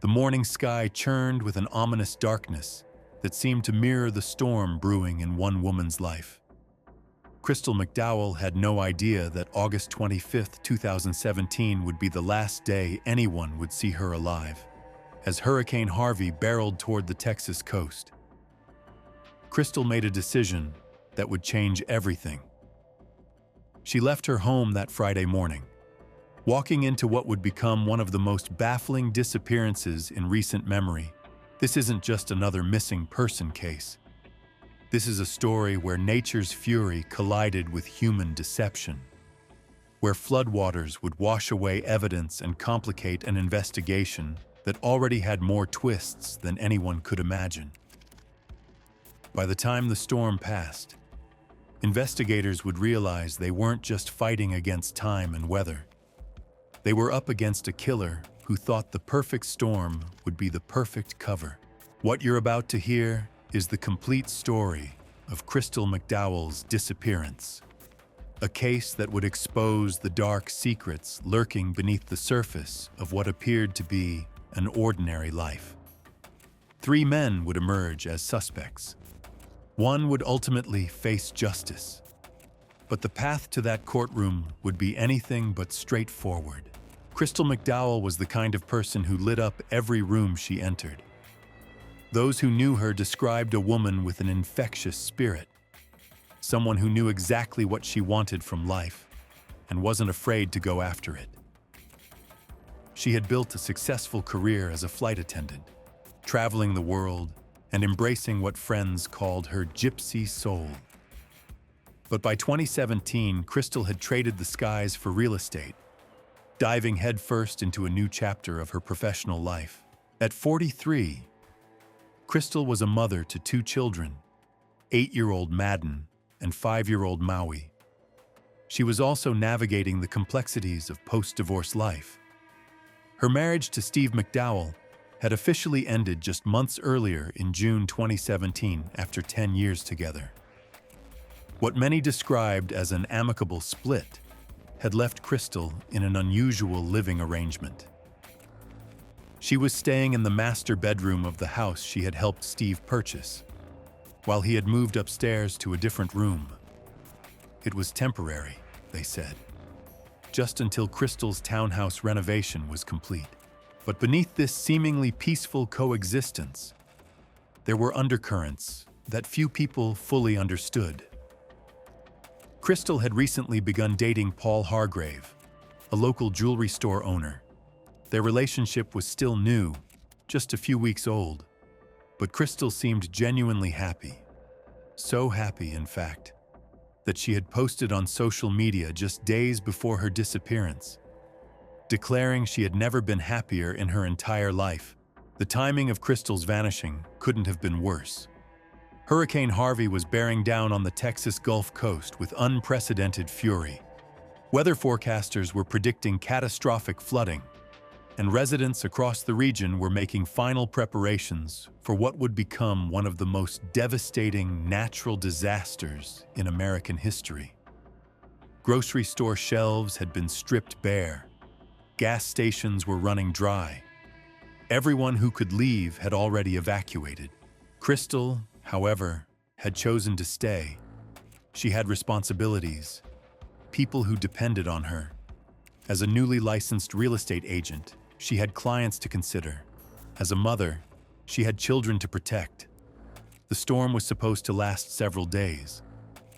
The morning sky churned with an ominous darkness that seemed to mirror the storm brewing in one woman's life. Crystal McDowell had no idea that August 25, 2017 would be the last day anyone would see her alive, as Hurricane Harvey barreled toward the Texas coast. Crystal made a decision that would change everything. She left her home that Friday morning, walking into what would become one of the most baffling disappearances in recent memory. This isn't just another missing person case. This is a story where nature's fury collided with human deception, where floodwaters would wash away evidence and complicate an investigation that already had more twists than anyone could imagine. By the time the storm passed, investigators would realize they weren't just fighting against time and weather. They were up against a killer who thought the perfect storm would be the perfect cover. What you're about to hear is the complete story of Crystal McDowell's disappearance, a case that would expose the dark secrets lurking beneath the surface of what appeared to be an ordinary life. 3 men would emerge as suspects. One would ultimately face justice, but the path to that courtroom would be anything but straightforward. Crystal McDowell was the kind of person who lit up every room she entered. Those who knew her described a woman with an infectious spirit, someone who knew exactly what she wanted from life and wasn't afraid to go after it. She had built a successful career as a flight attendant, traveling the world and embracing what friends called her gypsy soul. But by 2017, Crystal had traded the skies for real estate, diving headfirst into a new chapter of her professional life. At 43, Crystal was a mother to 2 children, 8-year-old Madden and 5-year-old Maui. She was also navigating the complexities of post-divorce life. Her marriage to Steve McDowell had officially ended just months earlier in June 2017 after 10 years together. What many described as an amicable split had left Crystal in an unusual living arrangement. She was staying in the master bedroom of the house she had helped Steve purchase, while he had moved upstairs to a different room. It was temporary, they said, just until Crystal's townhouse renovation was complete. But beneath this seemingly peaceful coexistence, there were undercurrents that few people fully understood. Crystal had recently begun dating Paul Hargrave, a local jewelry store owner. Their relationship was still new, just a few weeks old, but Crystal seemed genuinely happy. So happy, in fact, that she had posted on social media just days before her disappearance, declaring she had never been happier in her entire life. The timing of Crystal's vanishing couldn't have been worse. Hurricane Harvey was bearing down on the Texas Gulf Coast with unprecedented fury. Weather forecasters were predicting catastrophic flooding, and residents across the region were making final preparations for what would become one of the most devastating natural disasters in American history. Grocery store shelves had been stripped bare. Gas stations were running dry. Everyone who could leave had already evacuated. Crystal, however, had chosen to stay. She had responsibilities, people who depended on her. As a newly licensed real estate agent, she had clients to consider. As a mother, she had children to protect. The storm was supposed to last several days,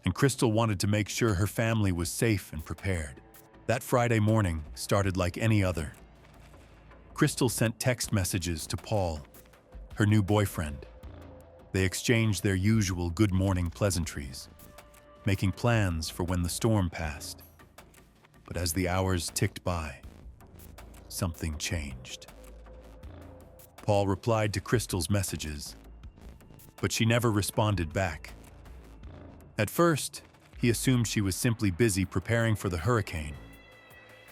and Crystal wanted to make sure her family was safe and prepared. That Friday morning started like any other. Crystal sent text messages to Paul, her new boyfriend. They exchanged their usual good morning pleasantries, making plans for when the storm passed. But as the hours ticked by, something changed. Paul replied to Crystal's messages, but she never responded back. At first, he assumed she was simply busy preparing for the hurricane.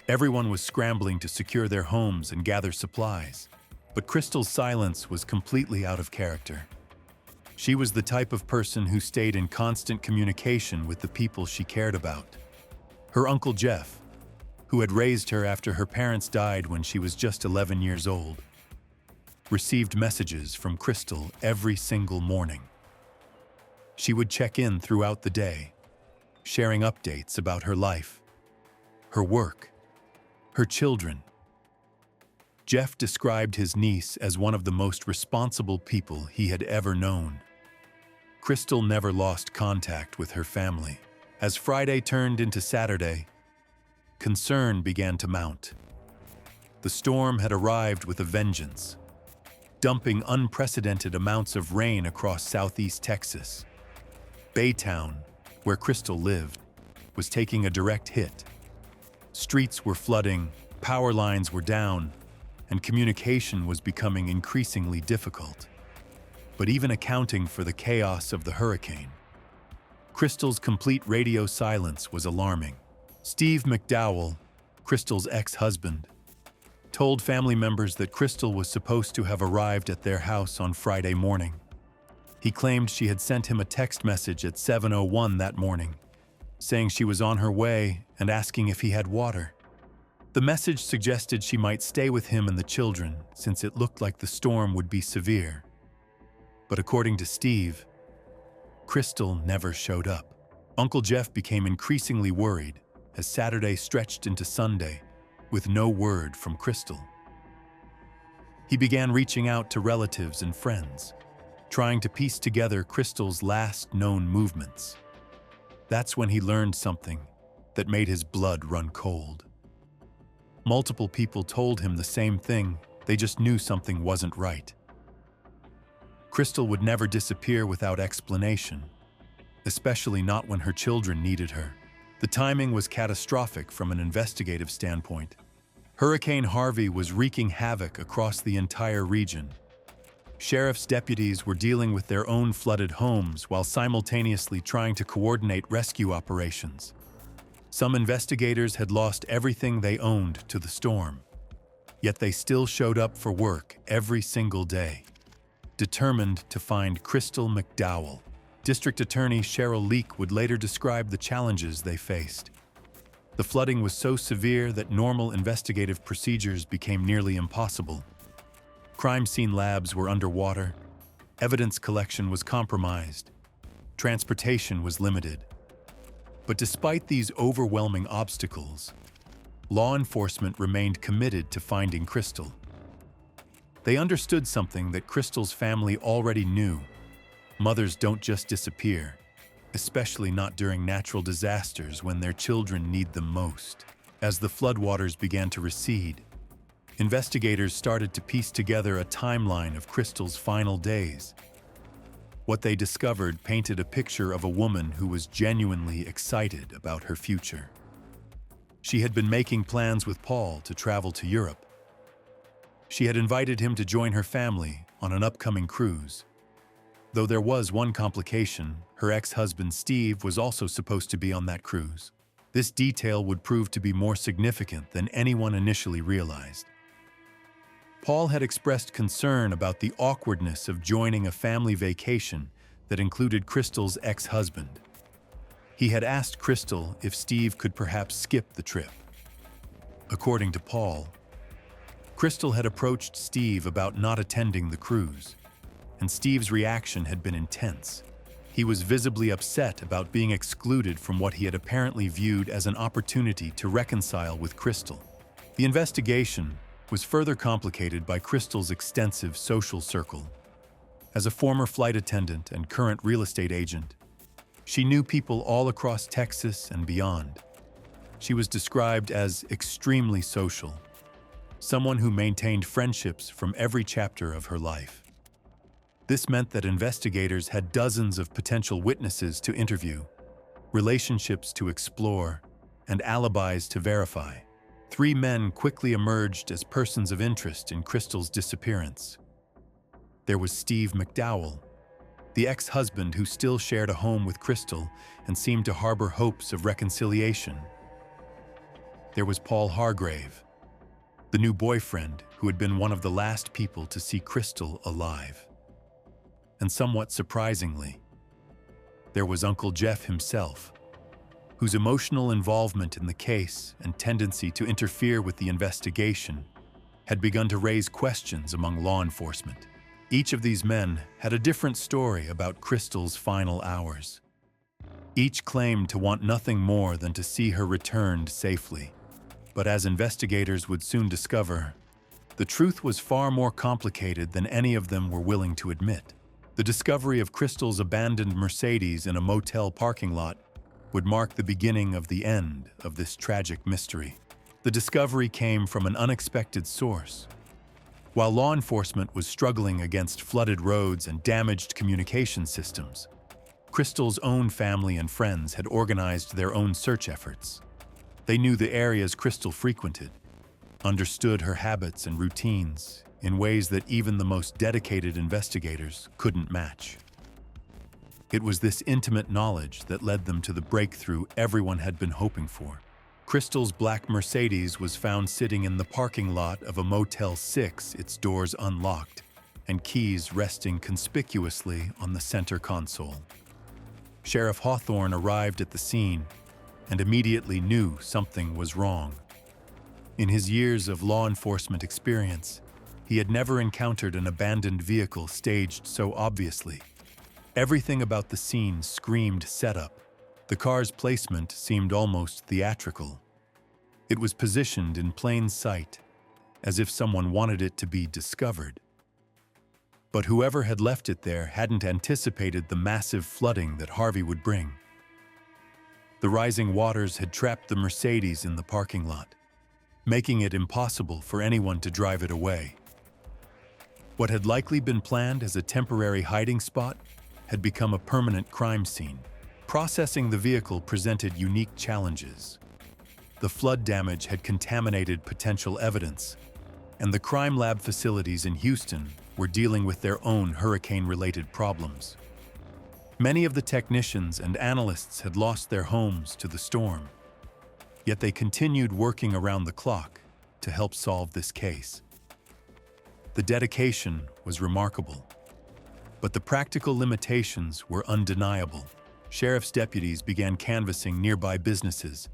Everyone was scrambling to secure their homes and gather supplies, but Crystal's silence was completely out of character. She was the type of person who stayed in constant communication with the people she cared about. Her Uncle Jeff, who had raised her after her parents died when she was just 11 years old. received messages from Crystal every single morning. She would check in throughout the day, sharing updates about her life, her work, her children. Jeff described his niece as one of the most responsible people he had ever known. Crystal never lost contact with her family. As Friday turned into Saturday, concern began to mount. The storm had arrived with a vengeance, dumping unprecedented amounts of rain across southeast Texas. Baytown, where Crystal lived, was taking a direct hit. Streets were flooding, power lines were down, and communication was becoming increasingly difficult. But even accounting for the chaos of the hurricane, Crystal's complete radio silence was alarming. Steve McDowell, Crystal's ex-husband, told family members that Crystal was supposed to have arrived at their house on Friday morning. He claimed she had sent him a text message at 7:01 that morning, saying she was on her way and asking if he had water. The message suggested she might stay with him and the children since it looked like the storm would be severe. But according to Steve, Crystal never showed up. Uncle Jeff became increasingly worried as Saturday stretched into Sunday with no word from Crystal. He began reaching out to relatives and friends, trying to piece together Crystal's last known movements. That's when he learned something that made his blood run cold. Multiple people told him the same thing, they just knew something wasn't right. Crystal would never disappear without explanation, especially not when her children needed her. The timing was catastrophic from an investigative standpoint. Hurricane Harvey was wreaking havoc across the entire region. Sheriff's deputies were dealing with their own flooded homes while simultaneously trying to coordinate rescue operations. Some investigators had lost everything they owned to the storm, yet they still showed up for work every single day, determined to find Crystal McDowell. District Attorney Cheryl Leak would later describe the challenges they faced. The flooding was so severe that normal investigative procedures became nearly impossible. Crime scene labs were underwater, evidence collection was compromised, transportation was limited. But despite these overwhelming obstacles, law enforcement remained committed to finding Crystal. They understood something that Crystal's family already knew. Mothers don't just disappear, especially not during natural disasters when their children need them most. As the floodwaters began to recede, investigators started to piece together a timeline of Crystal's final days. What they discovered painted a picture of a woman who was genuinely excited about her future. She had been making plans with Paul to travel to Europe. She had invited him to join her family on an upcoming cruise. Though there was one complication, her ex-husband Steve was also supposed to be on that cruise. This detail would prove to be more significant than anyone initially realized. Paul had expressed concern about the awkwardness of joining a family vacation that included Crystal's ex-husband. He had asked Crystal if Steve could perhaps skip the trip. According to Paul, Crystal had approached Steve about not attending the cruise, and Steve's reaction had been intense. He was visibly upset about being excluded from what he had apparently viewed as an opportunity to reconcile with Crystal. The investigation was further complicated by Crystal's extensive social circle. As a former flight attendant and current real estate agent, she knew people all across Texas and beyond. She was described as extremely social, someone who maintained friendships from every chapter of her life. This meant that investigators had dozens of potential witnesses to interview, relationships to explore, and alibis to verify. 3 men quickly emerged as persons of interest in Crystal's disappearance. There was Steve McDowell, the ex-husband who still shared a home with Crystal and seemed to harbor hopes of reconciliation. There was Paul Hargrave, the new boyfriend who had been one of the last people to see Crystal alive. And somewhat surprisingly, there was Uncle Jeff himself, whose emotional involvement in the case and tendency to interfere with the investigation had begun to raise questions among law enforcement. Each of these men had a different story about Crystal's final hours. Each claimed to want nothing more than to see her returned safely. But as investigators would soon discover, the truth was far more complicated than any of them were willing to admit. The discovery of Crystal's abandoned Mercedes in a motel parking lot would mark the beginning of the end of this tragic mystery. The discovery came from an unexpected source. While law enforcement was struggling against flooded roads and damaged communication systems, Crystal's own family and friends had organized their own search efforts. They knew the areas Crystal frequented, understood her habits and routines in ways that even the most dedicated investigators couldn't match. It was this intimate knowledge that led them to the breakthrough everyone had been hoping for. Crystal's black Mercedes was found sitting in the parking lot of a Motel 6, its doors unlocked, and keys resting conspicuously on the center console. Sheriff Hawthorne arrived at the scene and immediately knew something was wrong. In his years of law enforcement experience, he had never encountered an abandoned vehicle staged so obviously. Everything about the scene screamed setup. The car's placement seemed almost theatrical. It was positioned in plain sight, as if someone wanted it to be discovered. But whoever had left it there hadn't anticipated the massive flooding that Harvey would bring. The rising waters had trapped the Mercedes in the parking lot, making it impossible for anyone to drive it away. What had likely been planned as a temporary hiding spot had become a permanent crime scene. Processing the vehicle presented unique challenges. The flood damage had contaminated potential evidence, and the crime lab facilities in Houston were dealing with their own hurricane-related problems. Many of the technicians and analysts had lost their homes to the storm, yet they continued working around the clock to help solve this case. The dedication was remarkable, but the practical limitations were undeniable. Sheriff's deputies began canvassing nearby businesses,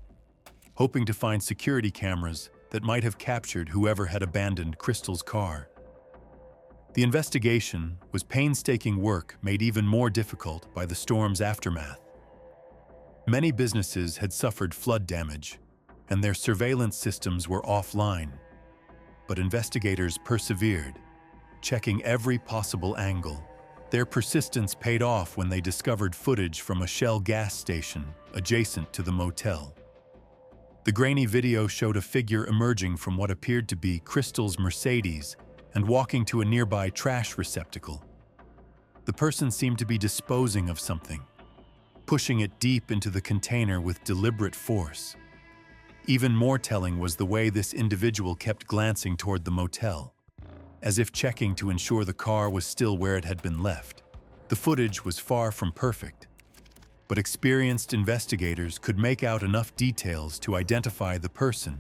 hoping to find security cameras that might have captured whoever had abandoned Crystal's car. The investigation was painstaking work made even more difficult by the storm's aftermath. Many businesses had suffered flood damage, and their surveillance systems were offline. But investigators persevered, checking every possible angle. Their persistence paid off when they discovered footage from a Shell gas station adjacent to the motel. The grainy video showed a figure emerging from what appeared to be Crystal's Mercedes and walking to a nearby trash receptacle. The person seemed to be disposing of something, pushing it deep into the container with deliberate force. Even more telling was the way this individual kept glancing toward the motel, as if checking to ensure the car was still where it had been left. The footage was far from perfect, but experienced investigators could make out enough details to identify the person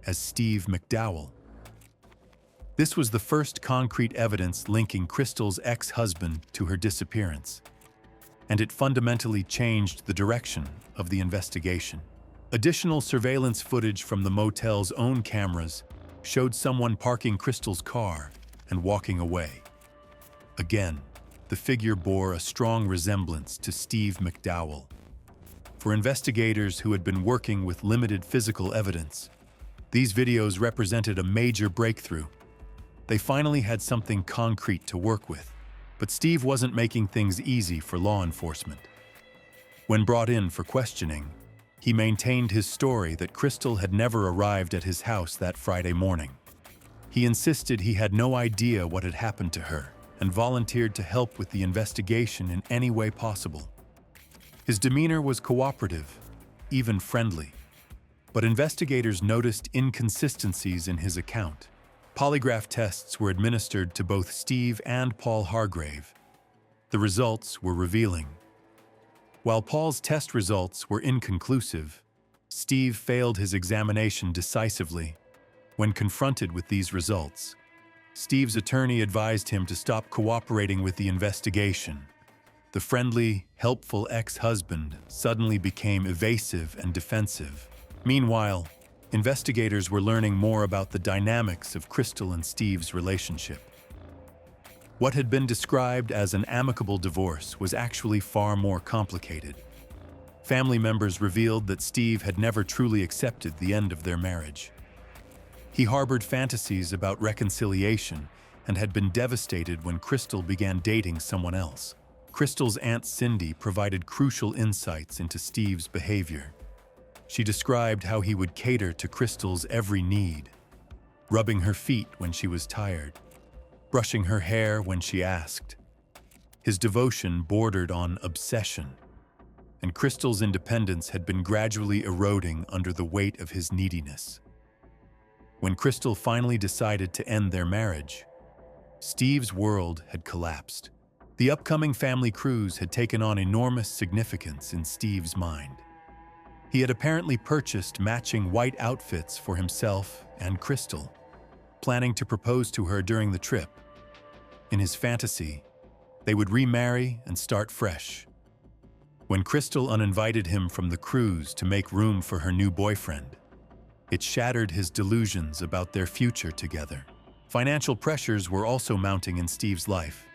as Steve McDowell. This was the first concrete evidence linking Crystal's ex-husband to her disappearance, and it fundamentally changed the direction of the investigation. Additional surveillance footage from the motel's own cameras showed someone parking Crystal's car and walking away. Again, the figure bore a strong resemblance to Steve McDowell. For investigators who had been working with limited physical evidence, these videos represented a major breakthrough. They finally had something concrete to work with. But Steve wasn't making things easy for law enforcement. When brought in for questioning, he maintained his story that Crystal had never arrived at his house that Friday morning. He insisted he had no idea what had happened to her and volunteered to help with the investigation in any way possible. His demeanor was cooperative, even friendly, but investigators noticed inconsistencies in his account. Polygraph tests were administered to both Steve and Paul Hargrave. The results were revealing. While Paul's test results were inconclusive, Steve failed his examination decisively. When confronted with these results, Steve's attorney advised him to stop cooperating with the investigation. The friendly, helpful ex-husband suddenly became evasive and defensive. Meanwhile, investigators were learning more about the dynamics of Crystal and Steve's relationship. What had been described as an amicable divorce was actually far more complicated. Family members revealed that Steve had never truly accepted the end of their marriage. He harbored fantasies about reconciliation and had been devastated when Crystal began dating someone else. Crystal's Aunt Cindy provided crucial insights into Steve's behavior. She described how he would cater to Crystal's every need, rubbing her feet when she was tired, brushing her hair when she asked. His devotion bordered on obsession, and Crystal's independence had been gradually eroding under the weight of his neediness. When Crystal finally decided to end their marriage, Steve's world had collapsed. The upcoming family cruise had taken on enormous significance in Steve's mind. He had apparently purchased matching white outfits for himself and Crystal, planning to propose to her during the trip. In his fantasy, they would remarry and start fresh. When Crystal uninvited him from the cruise to make room for her new boyfriend, it shattered his delusions about their future together. Financial pressures were also mounting in Steve's life.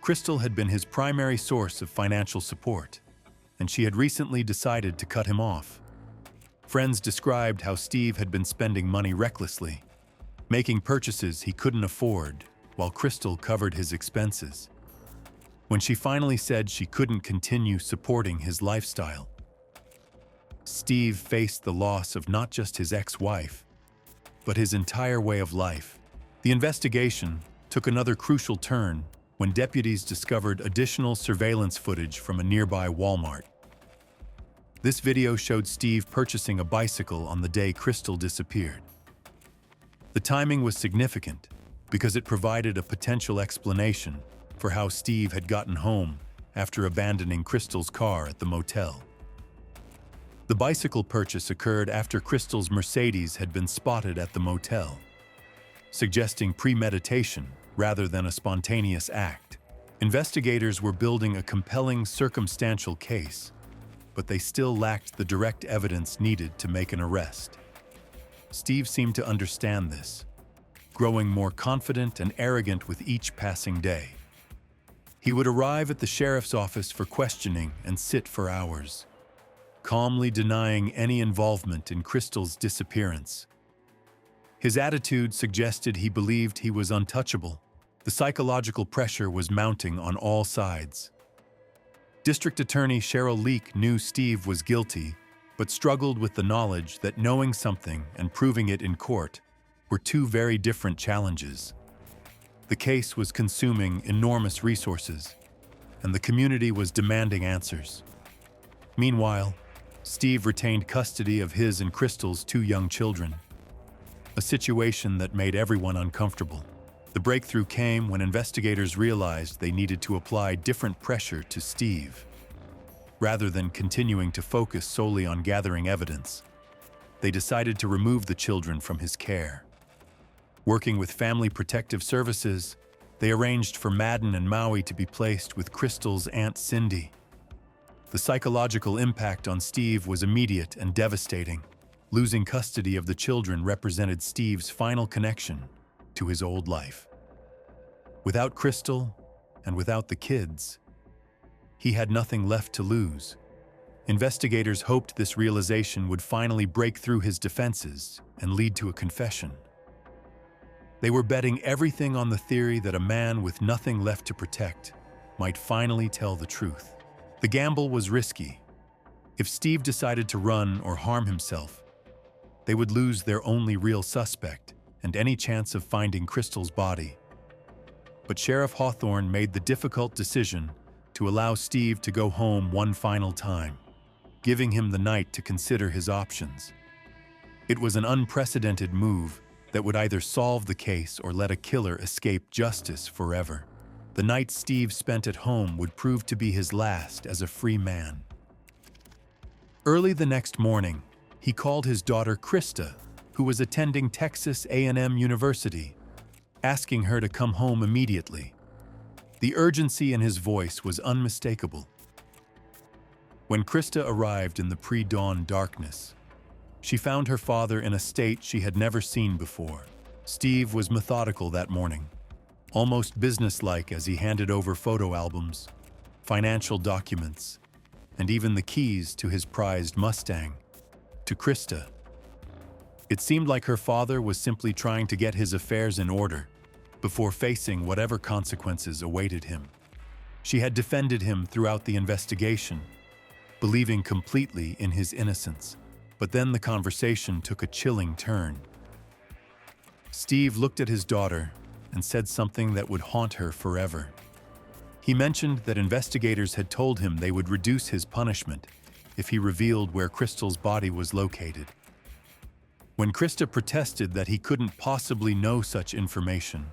Crystal had been his primary source of financial support, and she had recently decided to cut him off. Friends described how Steve had been spending money recklessly, making purchases he couldn't afford, while Crystal covered his expenses. When she finally said she couldn't continue supporting his lifestyle, Steve faced the loss of not just his ex-wife, but his entire way of life. The investigation took another crucial turn when deputies discovered additional surveillance footage from a nearby Walmart. This video showed Steve purchasing a bicycle on the day Crystal disappeared. The timing was significant because it provided a potential explanation for how Steve had gotten home after abandoning Crystal's car at the motel. The bicycle purchase occurred after Crystal's Mercedes had been spotted at the motel, suggesting premeditation rather than a spontaneous act. Investigators were building a compelling circumstantial case, but they still lacked the direct evidence needed to make an arrest. Steve seemed to understand this, growing more confident and arrogant with each passing day. He would arrive at the sheriff's office for questioning and sit for hours, calmly denying any involvement in Crystal's disappearance. His attitude suggested he believed he was untouchable. The psychological pressure was mounting on all sides. District Attorney Cheryl Leak knew Steve was guilty, but struggled with the knowledge that knowing something and proving it in court were two very different challenges. The case was consuming enormous resources, and the community was demanding answers. Meanwhile, Steve retained custody of his and Crystal's two young children, a situation that made everyone uncomfortable. The breakthrough came when investigators realized they needed to apply different pressure to Steve. Rather than continuing to focus solely on gathering evidence, they decided to remove the children from his care. Working with Family Protective Services, they arranged for Madden and Maui to be placed with Crystal's Aunt Cindy. The psychological impact on Steve was immediate and devastating. Losing custody of the children represented Steve's final connection to his old life. Without Crystal and without the kids, he had nothing left to lose. Investigators hoped this realization would finally break through his defenses and lead to a confession. They were betting everything on the theory that a man with nothing left to protect might finally tell the truth. The gamble was risky. If Steve decided to run or harm himself, they would lose their only real suspect and any chance of finding Crystal's body. But Sheriff Hawthorne made the difficult decision to allow Steve to go home one final time, giving him the night to consider his options. It was an unprecedented move that would either solve the case or let a killer escape justice forever. The night Steve spent at home would prove to be his last as a free man. Early the next morning, he called his daughter Krista, who was attending Texas A&M University, asking her to come home immediately. The urgency in his voice was unmistakable. When Krista arrived in the pre-dawn darkness, She found her father in a state she had never seen before. Steve was methodical that morning, almost businesslike as he handed over photo albums, financial documents, and even the keys to his prized Mustang to Krista. It seemed like her father was simply trying to get his affairs in order before facing whatever consequences awaited him. She had defended him throughout the investigation, believing completely in his innocence. But then the conversation took a chilling turn. Steve looked at his daughter and said something that would haunt her forever. He mentioned that investigators had told him they would reduce his punishment if he revealed where Crystal's body was located. When Krista protested that he couldn't possibly know such information,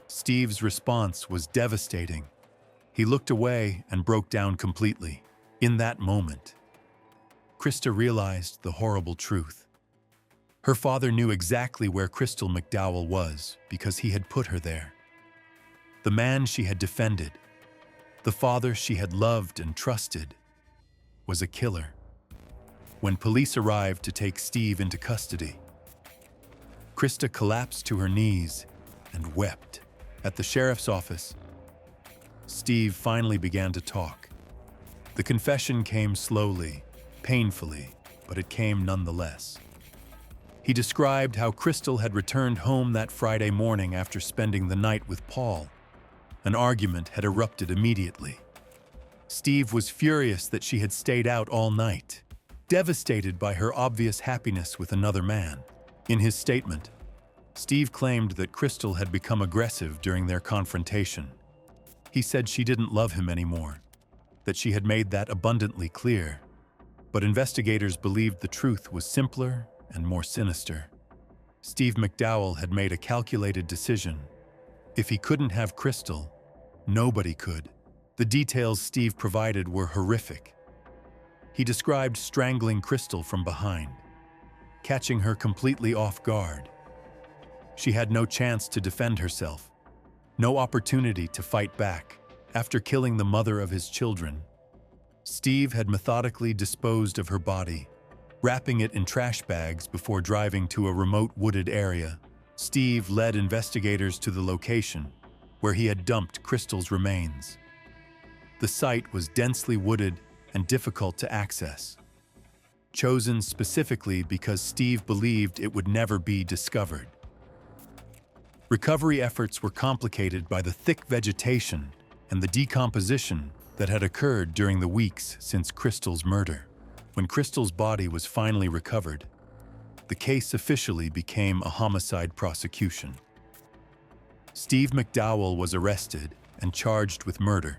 Steve's response was devastating. He looked away and broke down completely. In that moment, Krista realized the horrible truth. Her father knew exactly where Crystal McDowell was because he had put her there. The man she had defended, the father she had loved and trusted, was a killer. When police arrived to take Steve into custody, Krista collapsed to her knees and wept. At the sheriff's office, Steve finally began to talk. The confession came slowly, painfully, but it came nonetheless. He described how Crystal had returned home that Friday morning after spending the night with Paul. An argument had erupted immediately. Steve was furious that she had stayed out all night, devastated by her obvious happiness with another man. In his statement, Steve claimed that Crystal had become aggressive during their confrontation. He said she didn't love him anymore, that she had made that abundantly clear. But investigators believed the truth was simpler and more sinister. Steve McDowell had made a calculated decision. If he couldn't have Crystal, nobody could. The details Steve provided were horrific. He described strangling Crystal from behind, catching her completely off guard. She had no chance to defend herself, no opportunity to fight back. After killing the mother of his children, Steve had methodically disposed of her body, wrapping it in trash bags before driving to a remote wooded area. Steve led investigators to the location where he had dumped Crystal's remains. The site was densely wooded and difficult to access, chosen specifically because Steve believed it would never be discovered. Recovery efforts were complicated by the thick vegetation and the decomposition that had occurred during the weeks since Crystal's murder. When Crystal's body was finally recovered, the case officially became a homicide prosecution. Steve McDowell was arrested and charged with murder,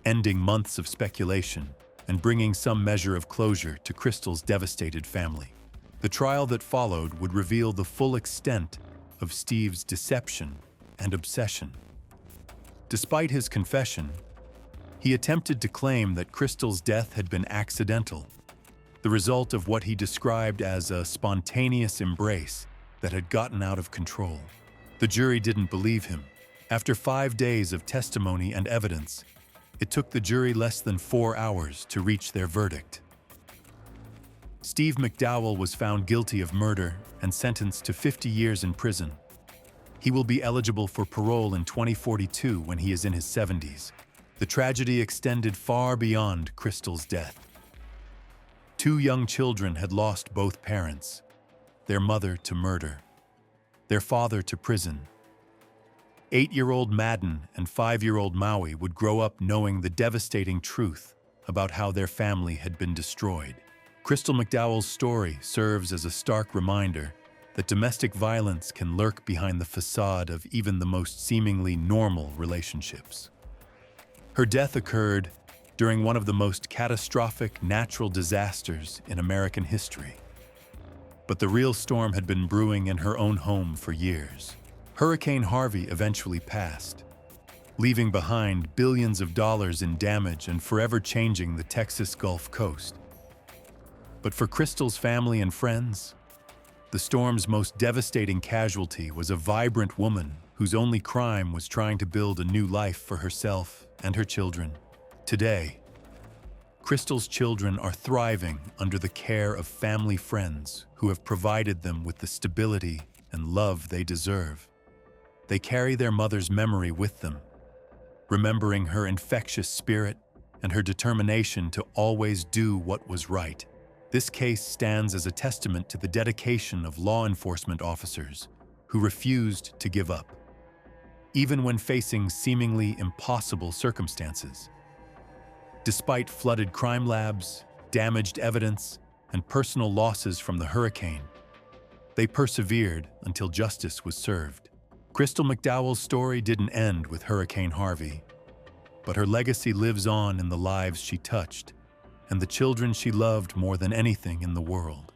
ending months of speculation and bringing some measure of closure to Crystal's devastated family. The trial that followed would reveal the full extent of Steve's deception and obsession. Despite his confession, he attempted to claim that Crystal's death had been accidental, the result of what he described as a spontaneous embrace that had gotten out of control. The jury didn't believe him. After 5 days of testimony and evidence, it took the jury less than 4 hours to reach their verdict. Steve McDowell was found guilty of murder and sentenced to 50 years in prison. He will be eligible for parole in 2042 when he is in his 70s. The tragedy extended far beyond Crystal's death. 2 young children had lost both parents, their mother to murder, their father to prison. 8-year-old Madden and 5-year-old Maui would grow up knowing the devastating truth about how their family had been destroyed. Crystal McDowell's story serves as a stark reminder that domestic violence can lurk behind the facade of even the most seemingly normal relationships. Her death occurred during one of the most catastrophic natural disasters in American history. But the real storm had been brewing in her own home for years. Hurricane Harvey eventually passed, leaving behind billions of dollars in damage and forever changing the Texas Gulf Coast. But for Crystal's family and friends, the storm's most devastating casualty was a vibrant woman whose only crime was trying to build a new life for herself and her children. Today, Crystal's children are thriving under the care of family friends who have provided them with the stability and love they deserve. They carry their mother's memory with them, remembering her infectious spirit and her determination to always do what was right. This case stands as a testament to the dedication of law enforcement officers who refused to give up, even when facing seemingly impossible circumstances. Despite flooded crime labs, damaged evidence, and personal losses from the hurricane, they persevered until justice was served. Crystal McDowell's story didn't end with Hurricane Harvey, but her legacy lives on in the lives she touched and the children she loved more than anything in the world.